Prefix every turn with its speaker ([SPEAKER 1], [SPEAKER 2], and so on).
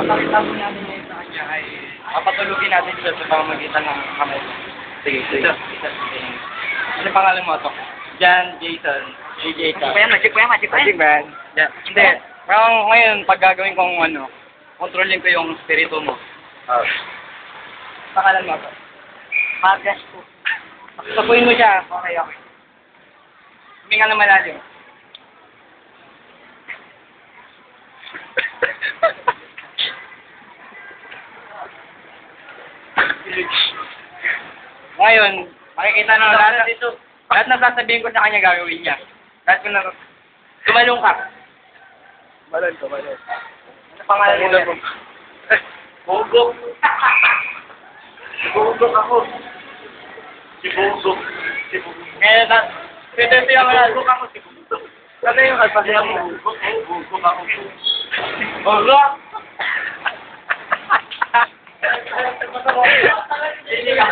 [SPEAKER 1] ipapakita po namin ngayon sa kanya ay papatulugin natin siya sa pamamagitan ng kamay. Sige, sige. Ano pangalan mo ito? Jan, Jason, AJ ka.
[SPEAKER 2] Magic pa yan.
[SPEAKER 1] Magic man. Yeah. Hindi. Parang ngayon, pag gagawin kong kontrolin ko yung spirito mo. Pangalan mo ito?
[SPEAKER 2] Magas po.
[SPEAKER 1] Sapuin mo siya. Okay. Huminga na malalim. Ngayon, makikita na lahat na sasabihin ko sa kanya gagawin niya. Lahat ko na, tumalong ka.
[SPEAKER 3] Malon.
[SPEAKER 1] Ano pangalan mo?
[SPEAKER 3] Bugok. Bugok ako. Si Bugok.
[SPEAKER 1] Ngayon, ito yung
[SPEAKER 3] Bugok ako, si Bugok.
[SPEAKER 1] ano yung kalpasya mo?
[SPEAKER 3] Bugok ako.
[SPEAKER 1] Bugok! Hindi ka.